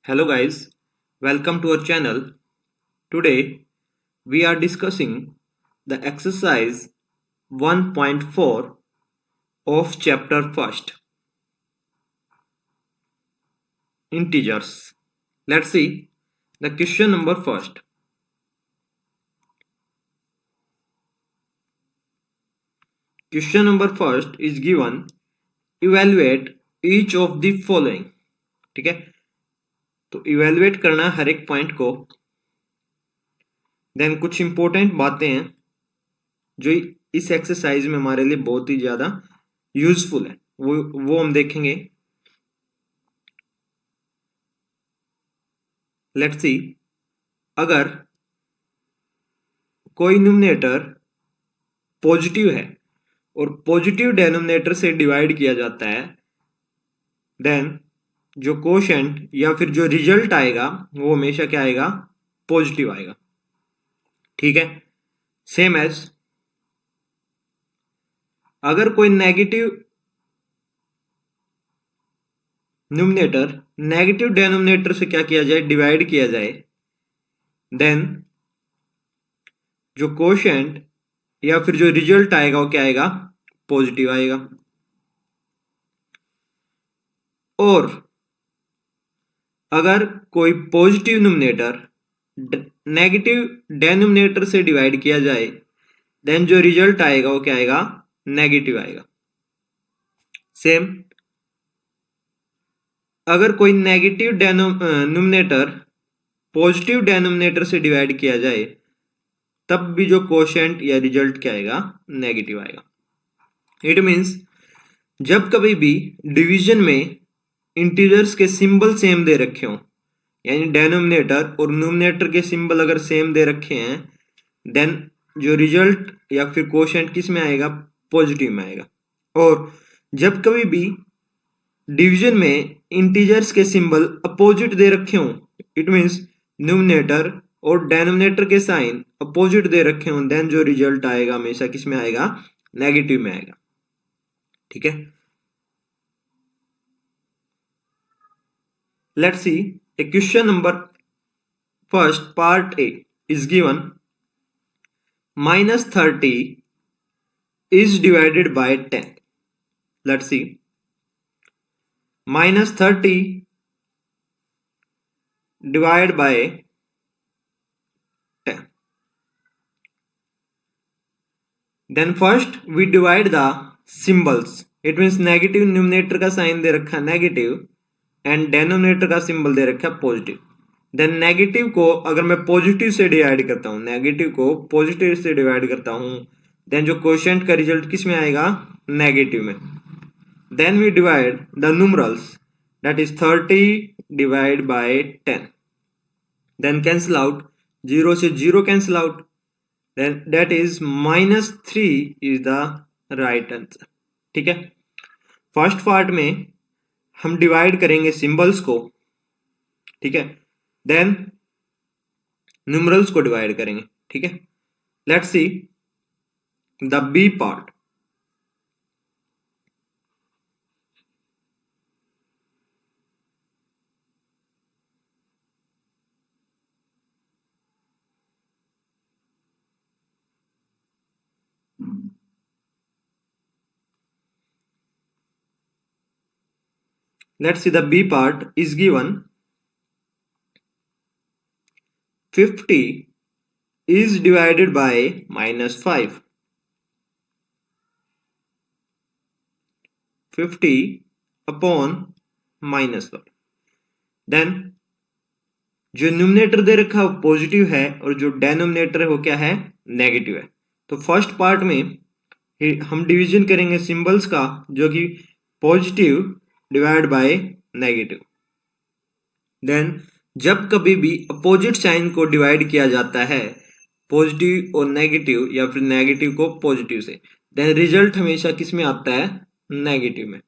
Hello guys, welcome to our channel. Today we are discussing the exercise 1.4 of chapter 1st, integers. Let's see the question number first. Question number first is given, evaluate each of the following. ठीक है, तो evaluate करना हर एक point को. Then कुछ important बातें हैं जो इस एक्सरसाइज में हमारे लिए बहुत ही ज्यादा यूजफुल है, वो हम देखेंगे. लेट्स सी, अगर कोई न्यूमरेटर पॉजिटिव है और पॉजिटिव डेनोमिनेटर से डिवाइड किया जाता है, देन जो कोशेंट या फिर जो रिजल्ट आएगा वो हमेशा क्या आएगा? पॉजिटिव आएगा. ठीक है. सेम एज अगर कोई नेगेटिव न्यूमरेटर नेगेटिव डेनोमिनेटर से क्या किया जाए? डिवाइड किया जाए, देन जो कोशेंट या फिर जो रिजल्ट आएगा वो क्या आएगा? पॉजिटिव आएगा. और अगर कोई पॉजिटिव न्यूमरेटर नेगेटिव डेनोमिनेटर से डिवाइड किया जाए, देन जो रिजल्ट आएगा वो क्या आएगा? नेगेटिव आएगा. सेम अगर कोई नेगेटिव न्यूमरेटर पॉजिटिव डेनोमिनेटर से डिवाइड किया जाए, तब भी जो कोशेंट या रिजल्ट क्या आएगा? नेगेटिव आएगा. इट मींस जब कभी भी डिवीजन में इंटीजर्स के सिंबल सेम दे रखे हों, यानी डेनोमिनेटर और न्यूमरेटर के सिंबल अगर सेम दे रखे हैं, देन जो रिजल्ट या फिर कोशेंट किस में आएगा? पॉजिटिव में आएगा. और जब कभी भी डिवीजन में इंटीजर्स के सिंबल अपोजिट दे रखे हों, इट मींस न्यूमरेटर और डेनोमिनेटर के साइन अपोजिट दे रखे हों, देन जो रिजल्ट आएगा हमेशा किस में आएगा? नेगेटिव में आएगा. ठीक है. Let's C a question number first part A is given, -30 is divided by 10. Let's see, -30 divided by 10. Then first we divide the symbols. It means negative numerator का साइन दे रखा है नेगेटिव एंड डेनोमिनेटर का symbol दे रखा है positive. Then negative को अगर मैं positive से डिवाइड करता हूं, नेगेटिव को पॉजिटिव से डिवाइड करता हूं, देन जो क्वोशिएंट का रिजल्ट किस में आएगा? नेगेटिव में. Then we divide the numerals, that is 30 divide by 10. Then cancel out, 0 से 0 cancel out, then that is -3 is the right answer. ठीक है. फर्स्ट पार्ट में हम डिवाइड करेंगे सिंबल्स को. ठीक है. देन न्यूमरल्स को डिवाइड करेंगे. ठीक है. Let's see the B part. Let's see, the B part is given, 50 is divided by -5. 50 upon -5. Then जो न्यूमरेटर दे रखा है वो पॉजिटिव है और जो डेनोमिनेटर है वो क्या है? नेगेटिव है. तो फर्स्ट पार्ट में हम डिवीजन करेंगे सिंबल्स का, जो कि positive divide by negative. Then जब कभी भी अपोजिट साइन को डिवाइड किया जाता है, पॉजिटिव और नेगेटिव या फिर नेगेटिव को पॉजिटिव से, देन रिजल्ट हमेशा किस में आता है? नेगेटिव में.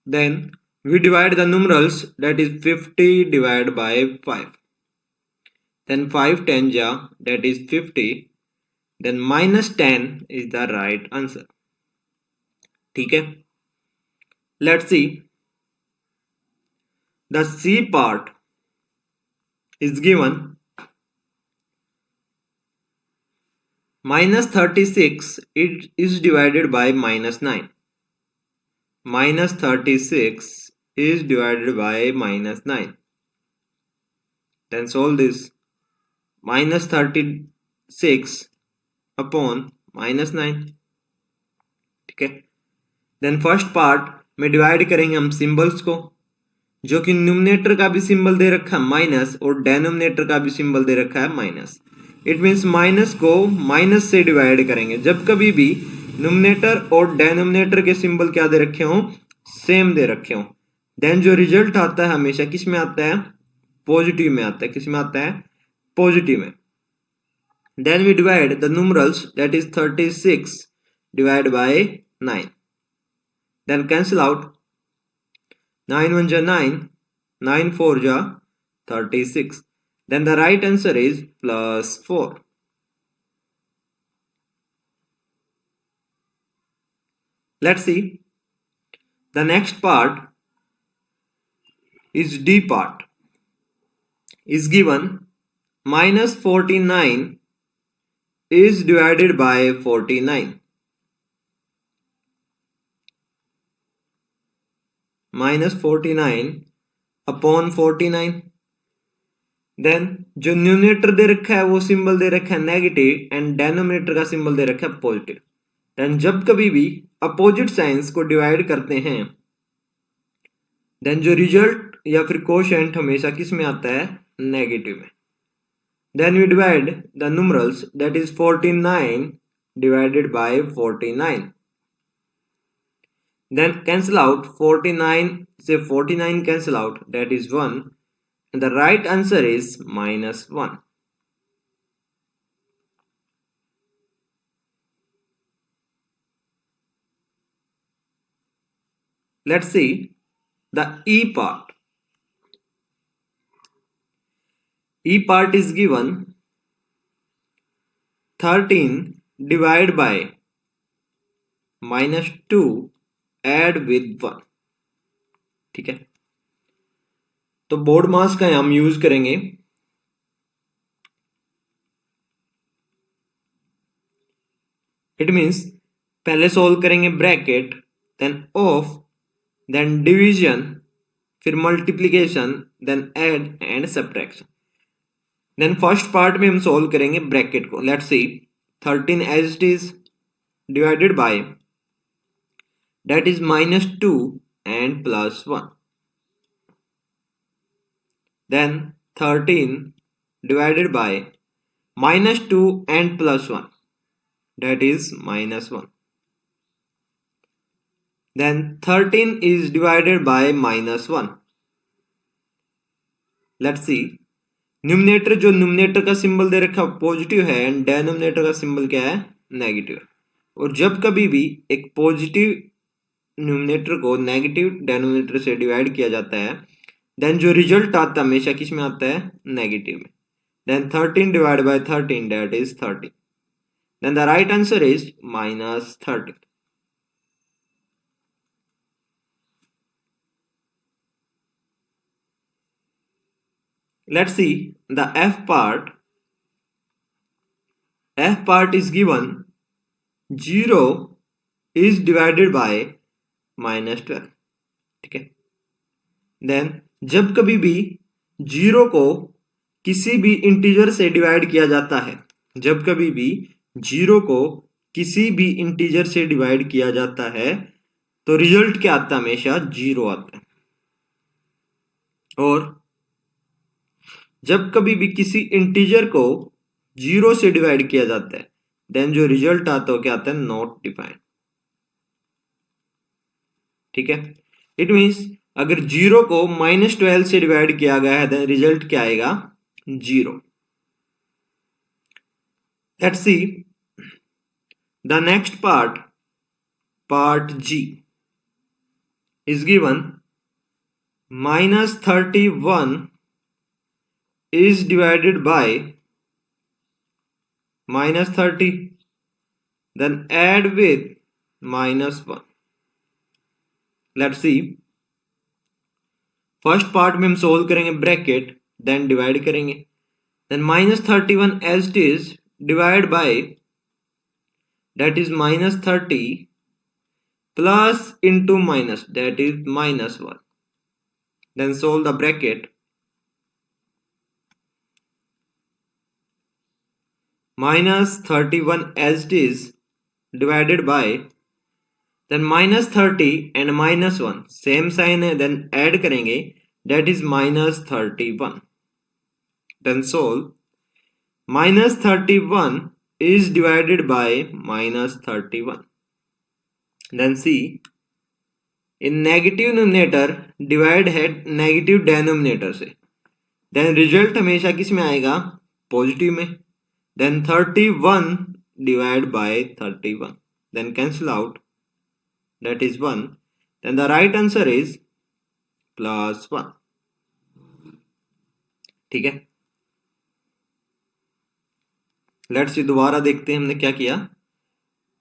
Then we divide the numerals, that is 50 divided by 5. Then 5 10 ja, that is 50. Then -10 is the right answer. ठीक है. Let's see The C part is given minus 36 it is divided by minus 9. Minus 36 is divided by minus 9. Then solve this. Minus 36 upon minus 9. ठीक है. Then first part में divide करेंगे हम symbols को, जो कि न्यूमरेटर का भी सिंबल दे रखा है माइनस और डेनोमिनेटर का भी सिंबल दे रखा है माइनस. इट मीन्स माइनस को माइनस से डिवाइड करेंगे जब कभी भी न्यूमरेटर और डेनोमिनेटर के सिंबल क्या दे रखे हों, सेम दे रखे हों. देन जो रिजल्ट आता है हमेशा किस में आता है, पॉजिटिव में आता है. किस में आता है, पॉजिटिव में. Then we divide the numerals that is 36 divided by 9. Then cancel out. 9 1 ja 9, 9 4 ja 36. Then the right answer is plus 4. Let's see. The next part is D part. Is given minus 49 is divided by 49. Minus 49 upon 49. Then जो numerator दे रखा है वो symbol दे रखा है negative and denominator का symbol दे रखा है positive. Then जब कभी भी अपोजिट साइंस को डिवाइड करते हैं देन जो रिजल्ट या फिर कोशेंट हमेशा किस में आता है, नेगेटिव में. Then we divide the numerals that is 49 divided by 49. Then cancel out 49 say 49 cancel out, that is 1, and the right answer is minus 1. Let's see the E part. E part is given 13 divided by minus 2 add विद 1. ठीक है, तो board मास का हम use करेंगे. It means पहले solve करेंगे bracket, then of, then division, फिर multiplication, then add and subtraction. Then first part में हम सोल्व करेंगे ब्रैकेट को. Let's see 13 as it is divided by that is minus 2 and plus 1. Then 13 divided by minus 2 and plus 1, that is minus 1. Then 13 is divided by minus 1. Let's see. Numerator जो numerator का symbol दे रखा positive है and denominator का symbol क्या है, negative. और जब कभी भी एक पॉजिटिव न्यूमरेटर को नेगेटिव डेनोमिनेटर से डिवाइड किया जाता है देन जो रिजल्ट आता है हमेशा किस में आता है, नेगेटिव में. Then 13 divide by 13 that is 13. Then the right answer is minus 13. Let's see the F part. F part is given 0 is divided by minus 12. ठीक है. देन जब कभी भी 0 को किसी भी इंटीजर से डिवाइड किया जाता है, जब कभी भी 0 को किसी भी इंटीजर से डिवाइड किया जाता है तो रिजल्ट क्या आता है, हमेशा 0 आता है. और जब कभी भी किसी इंटीजर को 0 से डिवाइड किया जाता है देन जो रिजल्ट आता है क्या आता है, नॉट डिफाइंड. ठीक है, इट मीन्स अगर 0 को minus 12 से डिवाइड किया गया है देन रिजल्ट क्या आएगा, 0. Let's see the next part, part G is given minus 31 is divided by minus 30, then add with minus 1. Let's see. First part में हम सोल्व करेंगे ब्रैकेट, देन डिवाइड करेंगे, then -31 as it is divide by, that is -30 plus into minus, that is -1. Then solve the bracket. -31 as it is divided by, then -30 and -1 same sign है, then add करेंगे, that is -31. Then solve. -31 is divided by -31. Then see, in negative numerator divide है negative denominator से, then result हमेशा किस में आएगा, positive में. Then 31 divide by 31, then cancel out, that is 1. Then the right answer is +1. ठीक है, let's सी दोबारा देखते हैं हमने क्या किया.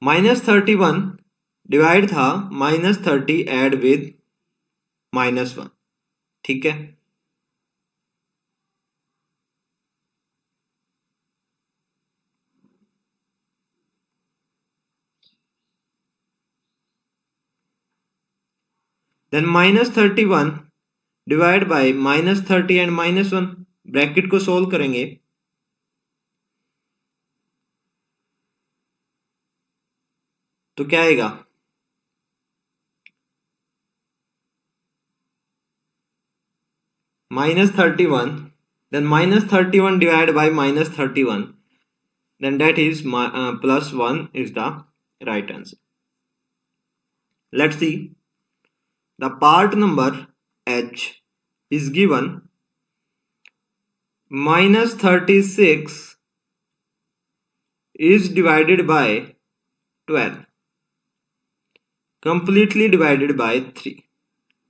-31 डिवाइड था -30 एड विद -1. ठीक है, then -31 divide by -30 and -1, bracket को सोल्व करेंगे, तो क्या आएगा, -31, then -31 divided by -31, then that is +1 is the right answer. Let's see, the part number H is given -36 is divided by 12, completely divided by 3.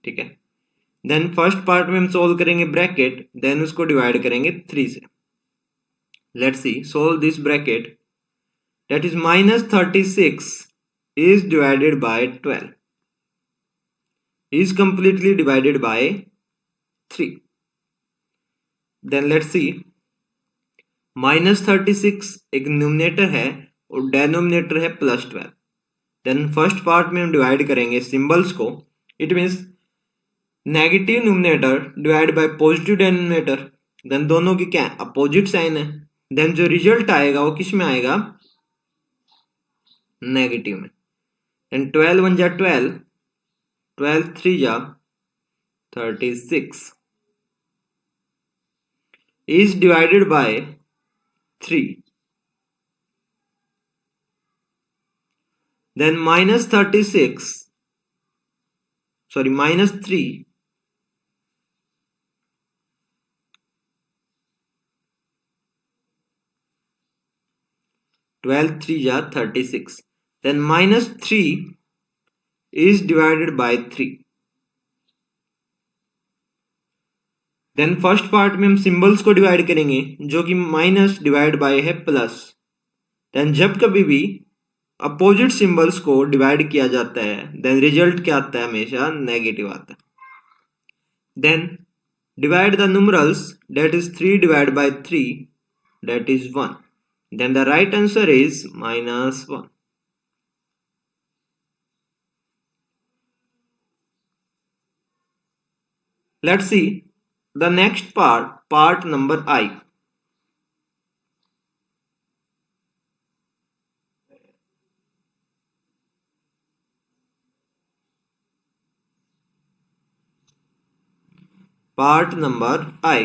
ठीक है, देन फर्स्ट पार्ट में हम solve करेंगे ब्रैकेट, देन उसको डिवाइड करेंगे 3 से. Let's see, solve this bracket, that is -36 is divided by 12 is completely divided by 3. Then let's see, -36 एक numerator है और डेनोमिनेटर है +12. देन फर्स्ट पार्ट में हम डिवाइड करेंगे सिंबल्स को, it means negative numerator divide by positive denominator, then दोनों की क्या अपोजिट साइन है, देन जो रिजल्ट आएगा वो किस में आएगा, नेगेटिव में. देन 12 1 जा 12, 12 3 जा 36 is divided by 3. Then -36, sorry, -3 12 3 जा 36, then -3 is divided by 3. Then first part में हम सिंबल्स को डिवाइड करेंगे, जो कि माइनस डिवाइड बाय है प्लस. देन जब कभी भी अपोजिट सिंबल्स को डिवाइड किया जाता है, देन रिजल्ट क्या आता है, हमेशा नेगेटिव आता है. Then divide the numerals, that is 3 divide by 3, that is 1. Then the right answer is -1. Let's see the next part, part number I. Part number I.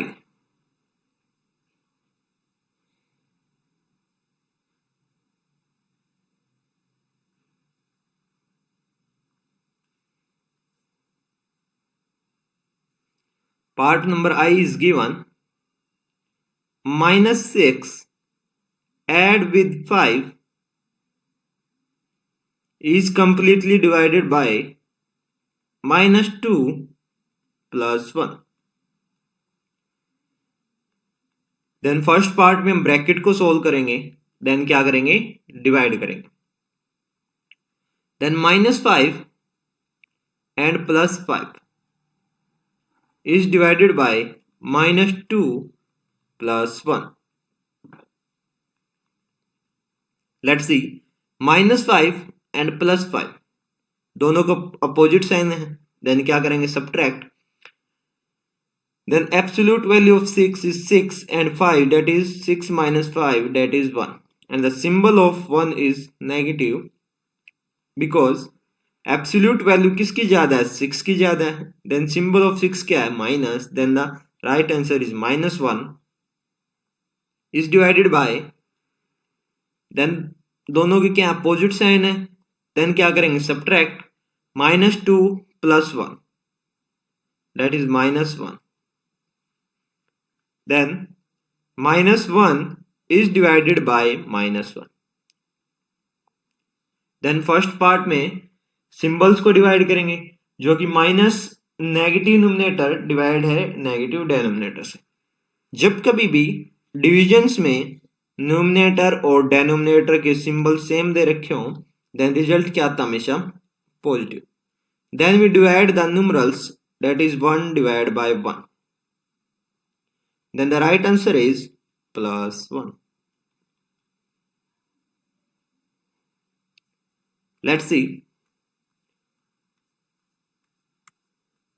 Part number I is given -6 add with 5 is completely divided by -2 plus 1. Then first part में हम bracket को solve करेंगे, then क्या करेंगे, divide करेंगे. Then -5 and +5 is divided by -2 plus 1. Let's see, -5 and +5 दोनों को opposite sign है, देन क्या करेंगे, subtract. Then absolute value of 6 is 6 and 5, that is 6 minus 5, that is 1. And the symbol of 1 is negative because absolute value किसकी ज़्यादा है, 6 की ज़्यादा है. Then symbol of 6 क्या है, minus. Then the right answer is -1 is divided by, then दोनों के क्या अपोजिट साइन है, then क्या करेंगे, subtract. -2 plus 1, that is -1. Then -1 is divided by -1. Then first part में सिंबल्स को डिवाइड करेंगे, जो कि माइनस नेगेटिव न्यूमरेटर डिवाइड है नेगेटिव डेनोमिनेटर से. जब कभी भी डिविजन्स में न्यूमरेटर और डेनोमिनेटर के सिंबल सेम दे रखे हों, देन रिजल्ट क्या आता है, हमेशा positive. Then we divide the numerals, that is 1 divided by 1. Then the right answer is +1. Let's see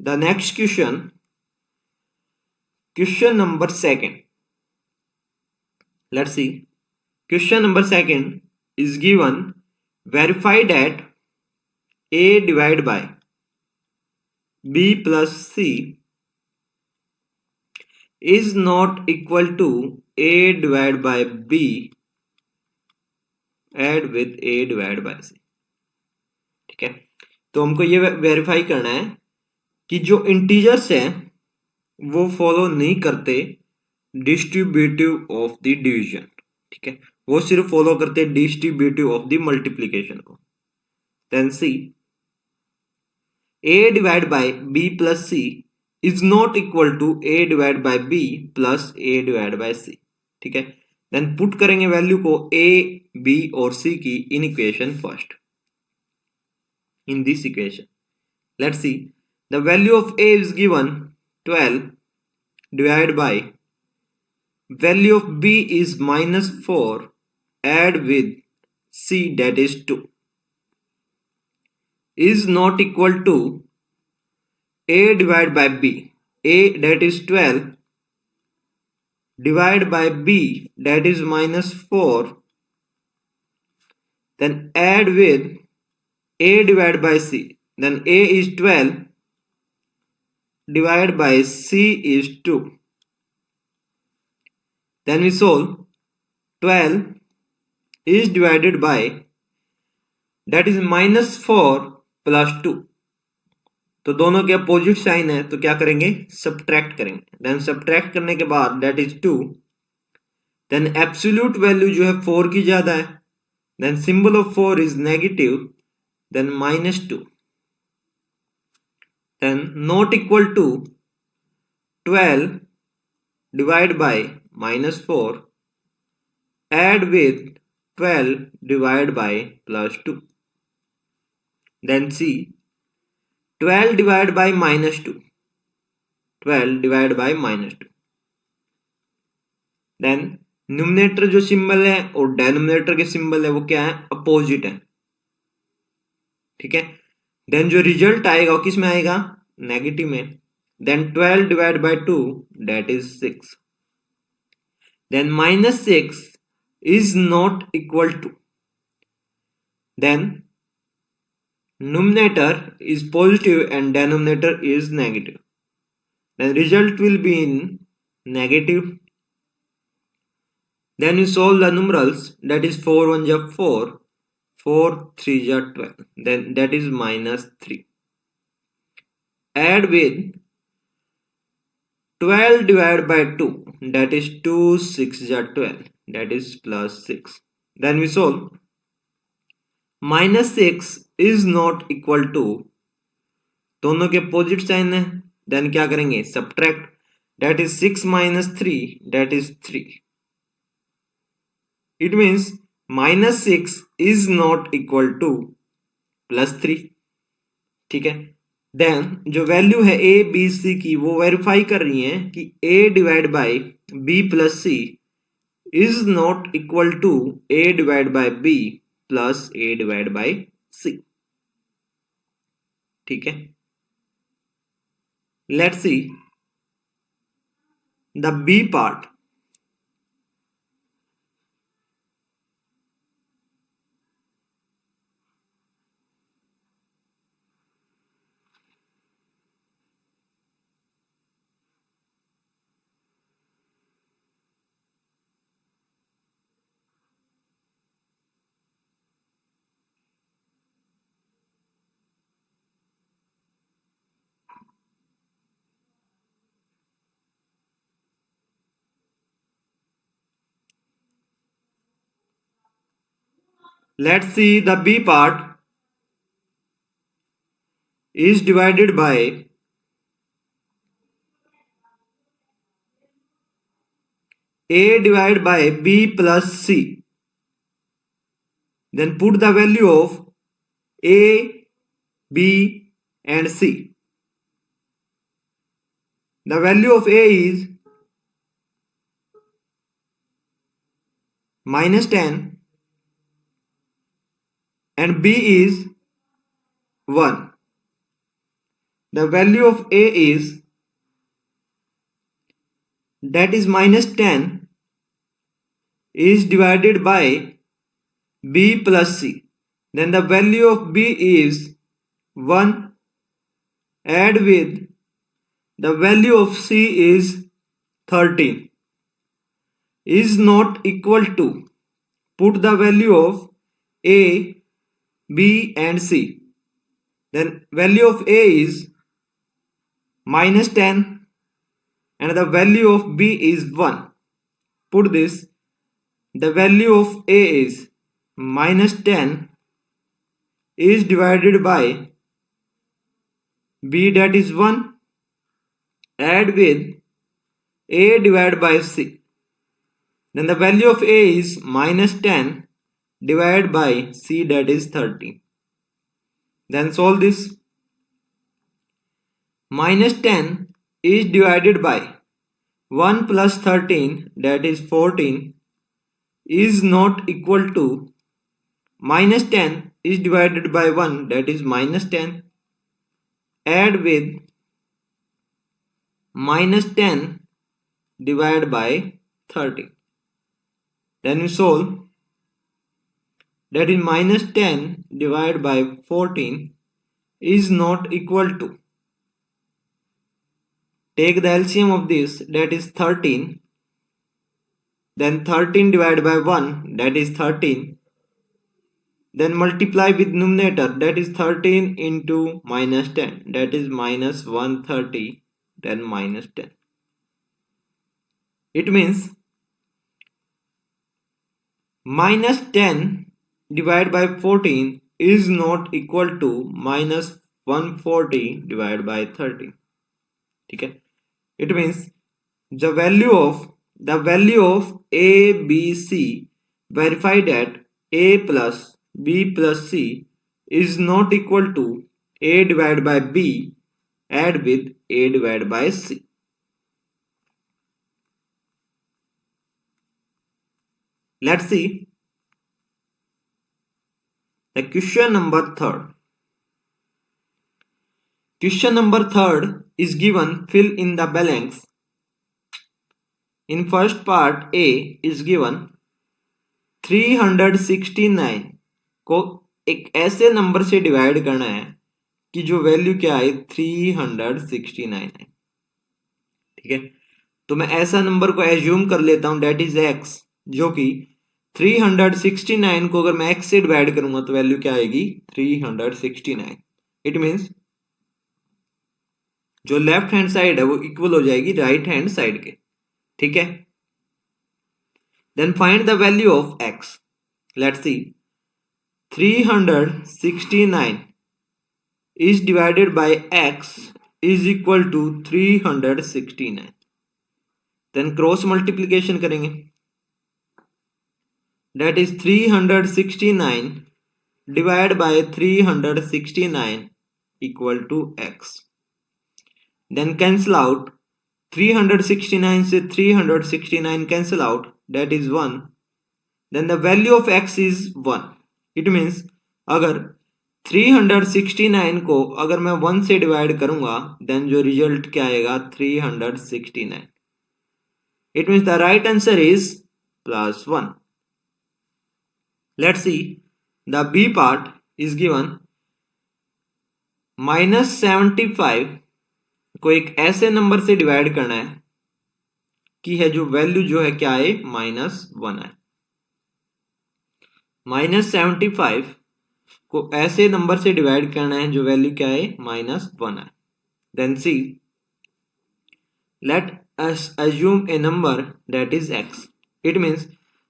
the next question. Question number 2. Let's see. Question number 2 is given. Verify that A divided by B plus C is not equal to A divided by B add with A divided by C. ठीक है, तो हमको ये verify करना है कि जो integers हैं वो फॉलो नहीं करते डिस्ट्रीब्यूटिव ऑफ द डिवीजन. ठीक है, वो सिर्फ फॉलो करते डिस्ट्रीब्यूटिव ऑफ द मल्टीप्लिकेशन को. Then see, A divided by B plus C is not equal to A divided by B plus A divided by C. ठीक है, देन पुट करेंगे value को A, B और C की in equation first. In this equation, let's see, the value of A is given 12 divided by value of B is -4 add with C, that is 2, is not equal to A divided by B. A, that is 12, divided by B, that is -4, then add with A divided by C. Then A is 12 divided by C is 2. Then we solve. 12 is divided by, that is -4 plus 2. तो दोनों के opposite sign है, तो क्या करेंगे, subtract करेंगे. Then subtract करने के बाद that is 2. Then absolute value जो है 4 की ज्यादा है, then symbol of 4 is negative, then -2. Then not equal to 12 divided by -4 add with 12 divided by +2. Then see, 12 divided by -2, 12 divided by -2. Then numerator जो symbol है और डेनोमिनेटर के symbol है वो क्या है, अपोजिट है. ठीक है, देन जो रिजल्ट आएगा वो किस में आएगा, नेगेटिव में. Then 12 divided by 2, that is 6. Then -6 is not equal to, then numerator is positive and denominator is negative, then result will be in negative. Then you solve the numerals, that is 4 1 ja 4, 4 3 ja 12, then that is -3. Add with 12 divided by 2, that is 2 6 ja 12, that is +6. Then we solve. -6 is not equal to, दोनों के opposite sign है, then क्या करेंगे, subtract. that is 6 minus 3, that is 3. It means -6 is not equal to +3. ठीक है, then जो value है A B C की वो वेरीफाई कर रही है कि A divide by B plus C is not equal to A divide by B plus A divide by C. ठीक है, let's see the B part. Let's see the B part is divided by A divided by B plus C. Then put the value of A, B and C. The value of A is -10 and B is 1. The value of A is, that is -10, is divided by B plus C. Then the value of B is 1. Add with the value of C is 13. Is not equal to, put the value of A, B and C. Then value of A is -10 and the value of B is 1. Put this, the value of A is -10 is divided by B, that is 1. Add with A divided by C. Then the value of A is -10 divided by C, that is 13. Then solve this. -10 is divided by 1 plus 13, that is 14, is not equal to -10 is divided by 1, that is -10. Add with -10 divided by 13. Then we solve. That is -10 divided by 14 is not equal to, take the LCM of this, that is 13. Then 13 divided by 1, that is 13. Then multiply with numerator, that is 13 into -10, that is -130, then -10. It means -10 divided by 14 is not equal to -140 divided by 13. ठीक है, it means the value of A, B, C verify that A plus B plus C is not equal to A divided by B, add with A divided by C. Let's see the question number 3rd. Question number 3rd is given, fill in the blanks. In first part A is given 369 को एक ऐसे number से divide करना है कि जो value क्या है 369 है। ठीक है, तो मैं ऐसा नंबर को एज्यूम कर लेता हूं, डेट इज x, जो कि 369 को अगर मैं x से डिवाइड करूंगा तो वैल्यू क्या आएगी 369। इट मींस जो लेफ्ट हैंड साइड है वो इक्वल हो जाएगी राइट हैंड साइड के। ठीक है, then find the value of x। Let's see 369 is divided by x is equal to 369। then cross multiplication करेंगे, that is 369 divided by 369 equal to x. Then cancel out 369 से 369 cancel out, that is 1. Then the value of x is 1. It means अगर 369 को अगर मैं 1 से divide करूंगा then जो result क्या आएगा 369. It means the right answer is plus 1. Let's see. The B part is given -75 को एक ऐसे नंबर से डिवाइड करना है कि है जो वैल्यू जो है क्या है -1 है. -75 को ऐसे नंबर से डिवाइड करना है जो वैल्यू क्या है -1 है. Then see, let us assume a number that is x. It means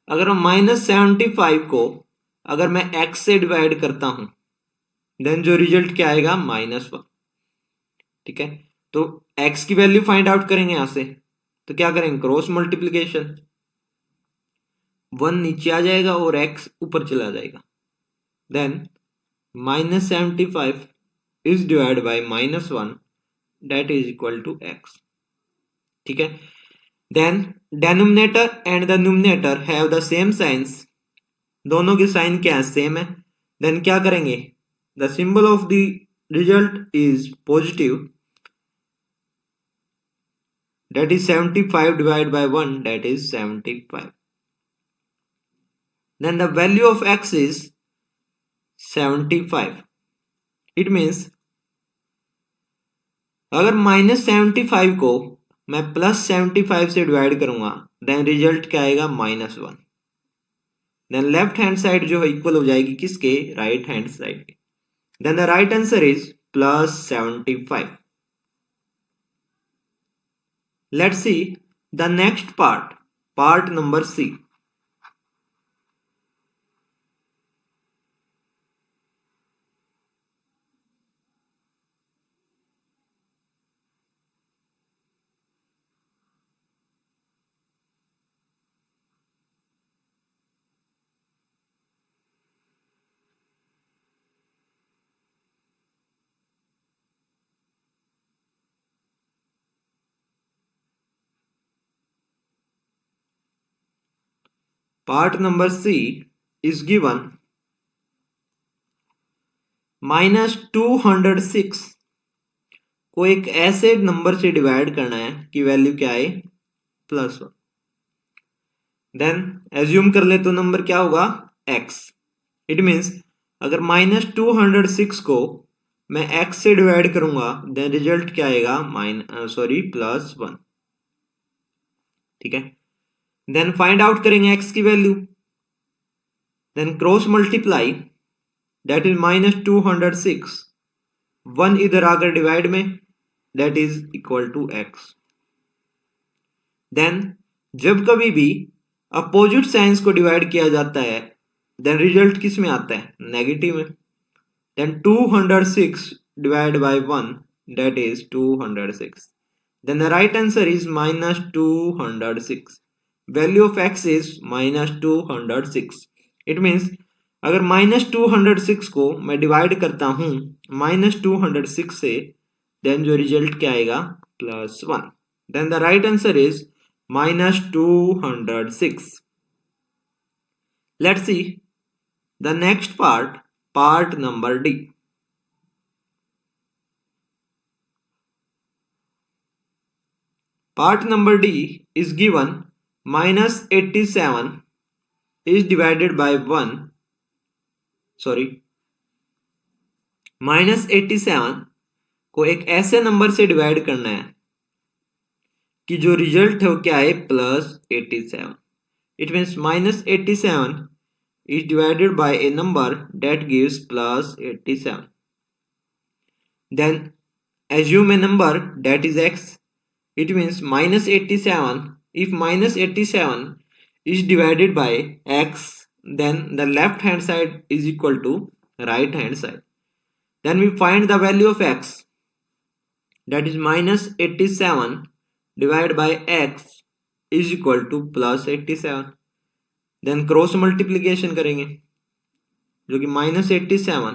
अगर हम -75 को अगर मैं x से डिवाइड करता हूं देन जो रिजल्ट क्या आएगा -1. ठीक है, तो x की वैल्यू फाइंड आउट करेंगे यहां से. तो क्या करेंगे, क्रॉस मल्टीप्लीकेशन. 1 नीचे आ जाएगा और x ऊपर चला जाएगा. Then -75 is divided by -1, that is equal to x. ठीक है, then denominator and the numerator have the same signs. दोनों के साइन क्या है, सेम है. देन क्या करेंगे, the symbol of the result is positive, that is 75 divided by 1, that is 75. Then the value of x is 75. It means अगर -75 को मैं +75 से डिवाइड करूंगा देन रिजल्ट क्या आएगा -1. देन लेफ्ट हैंड साइड जो है इक्वल हो जाएगी किसके, राइट हैंड साइड के. Then the right answer is +75. Let's see the next part, part number C. Part number C is given -206 को एक ऐसे नंबर से डिवाइड करना है कि वैल्यू क्या है +1. देन एज्यूम कर ले तो नंबर क्या होगा x. इट मीन्स अगर -206 को मैं x से डिवाइड करूंगा देन रिजल्ट क्या आएगा +1. ठीक है, देन फाइंड आउट करेंगे x की वैल्यू. Then cross multiply, that is -206. 1 इधर आकर डिवाइड में, that is equal to x. Then जब कभी भी अपोजिट साइंस को डिवाइड किया जाता है देन रिजल्ट किस में आता है, नेगेटिव में. Then 206 divide by 1, that is 206. Then the right answer is -206. Value of x is -206. It means अगर -206 को मैं डिवाइड करता हूं -206 से देन जो रिजल्ट क्या आएगा +1. Then the right answer is -206. Let's see the next part, part number D. Part number D is given -87 is divided by 1, sorry -87 को एक ऐसे नंबर से डिवाइड करना है कि जो रिजल्ट है वो क्या है +87. It means -87 is divided by a number that gives +87. Then assume a number that is x. It means -87. If -87 is divided by x, then the left hand side is equal to right hand side. Then we find the value of x, that is -87 divided by x is equal to +87. Then cross multiplication करेंगे जो कि -87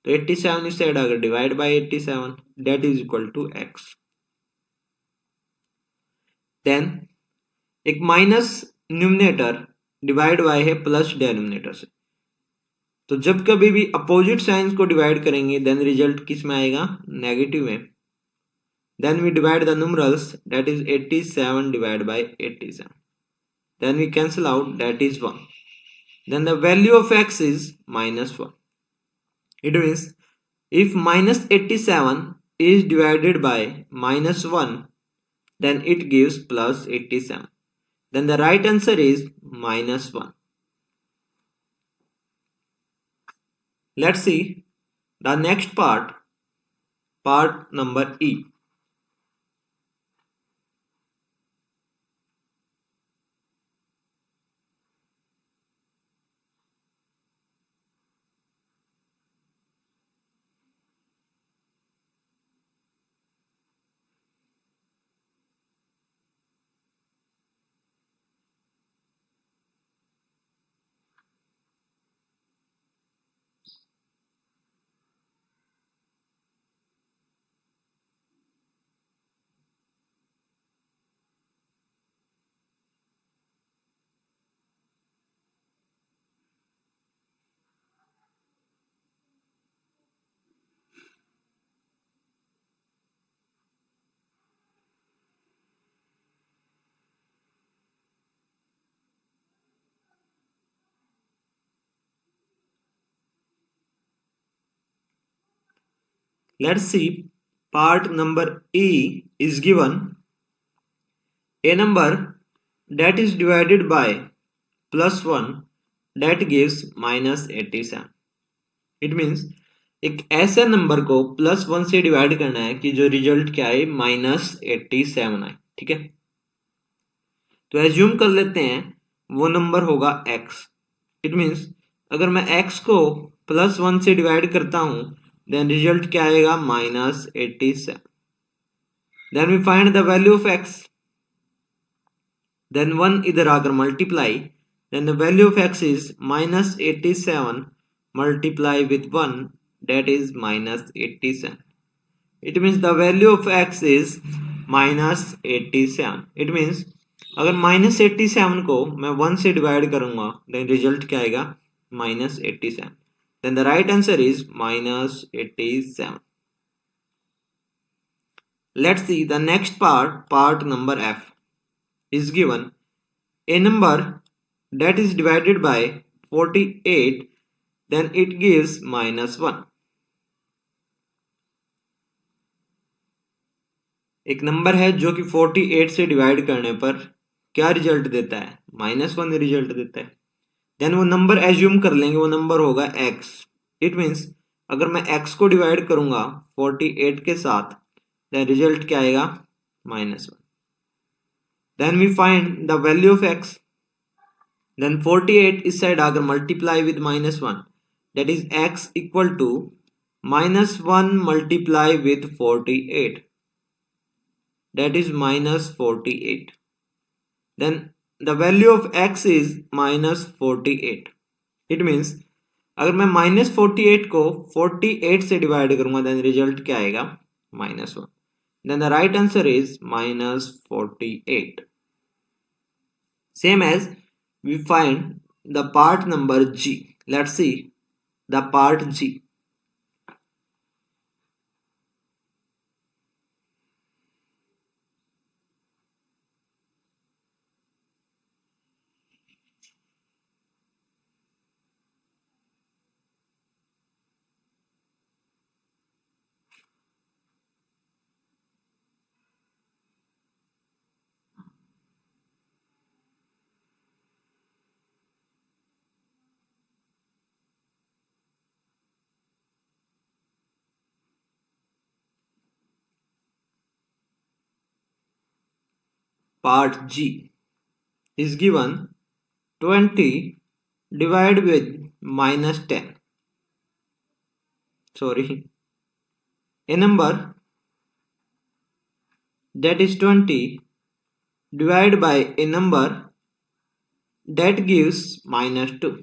तो 87 इस side अगर divide by 87 that is equal to x। Then एक minus numerator divide by है plus denominator से, तो जब कभी भी अपोजिट साइंस को डिवाइड करेंगे देन रिजल्ट किस में आएगा, नेगेटिव में। Then we divide the numerals that is 87 divide by 87, then we cancel out that is 1, then the value of x is -1. It means if minus 87 is divided by -1 then it gives plus 87, then the right answer is -1. Let's see the next part, part number E. Let's see part number E is given a number that is divided by plus 1 that gives -87. It means एक ऐसे number को +1 से divide करना है कि जो result क्या आए, -87 आए। ठीक है, तो एज्यूम कर लेते हैं वो नंबर होगा x। इट मीन्स अगर मैं x को +1 से डिवाइड करता हूं देन रिजल्ट क्या आएगा, -87। Then we find the value of x, then 1 इधर आकर multiply, then the value of x is -87 multiply with 1 that is -87. It means the value of x is -87. It means अगर -87 को मैं 1 से डिवाइड करूंगा then result क्या आएगा, -87। then the right answer is -87. Let's see the next part, part number F is given a number that is divided by 48 then it gives -1. एक number है जो कि 48 से डिवाइड करने पर क्या रिजल्ट देता है, -1 रिजल्ट देता है। देन वो नंबर एज्यूम कर लेंगे, वो नंबर होगा x। इट मीन्स अगर मैं x को डिवाइड करूंगा 48 के साथ देन रिजल्ट क्या आएगा, -1। Then we find the value of x, then 48 इस साइड आकर multiply with -1 that is x equal to -1 multiply with 48 that is -48. then the value of x is -48. it means अगर मैं -48 को 48 से डिवाइड करूंगा then result क्या आएगा, -1। then the right answer is -48. same as we find the part number G. Let's see the part G. Part G is given 20 divided with -10. Sorry, a number that is 20 divided by a number that gives -2.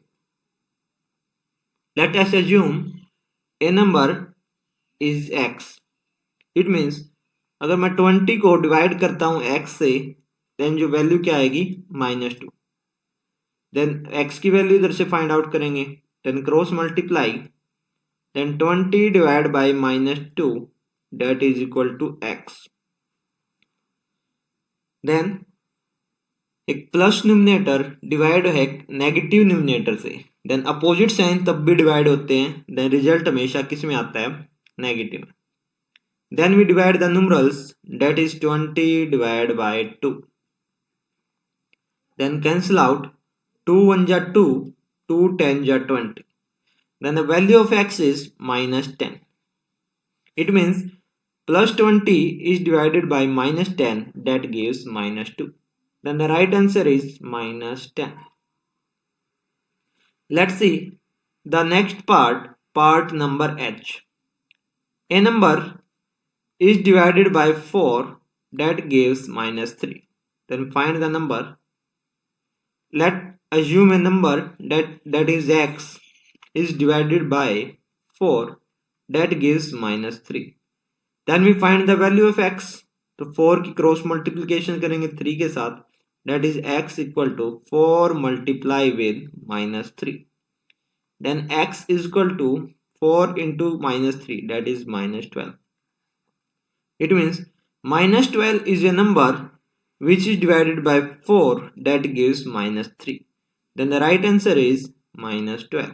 Let us assume a number is x. It means अगर मैं 20 को divide करता हूँ x से, then जो value क्या आएगी -2. Then x की वैल्यू इधर से फाइंड आउट करेंगे, then cross multiply, then 20 divide by -2 that is equal to x. Then एक प्लस न्यूमिनेटर डिवाइड है नेगेटिव न्यूमिनेटर से, देन अपोजिट साइन तब भी डिवाइड होते हैं, देन रिजल्ट हमेशा किस में आता है, नेगेटिव में. Then we divide the numerals, that is 20 divide by 2. Then cancel out, 2 1 जा 2, 2 10 जा 20. Then the value of x is -10. It means plus 20 is divided by -10, that gives -2. Then the right answer is -10. Let's see the next part, part number H. A number is divided by 4, that gives -3. Then find the number. Let's assume a number that is x is divided by 4, that gives -3. Then we find the value of x. तो 4 की cross multiplication करेंगे 3 के साथ, that is x equal to 4 multiply with -3. Then x is equal to 4 into -3, that is -12. It means -12 is a number which is divided by 4, that gives -3. Then the right answer is -12.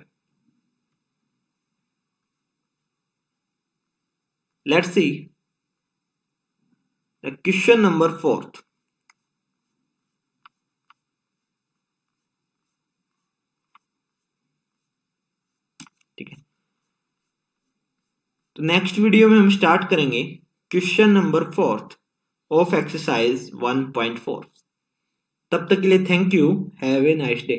Let's see the question number 4th. ठीक है, तो next video में हम start करेंगे question number 4th of exercise 1.4. तब तक के लिए thank you, have a nice day.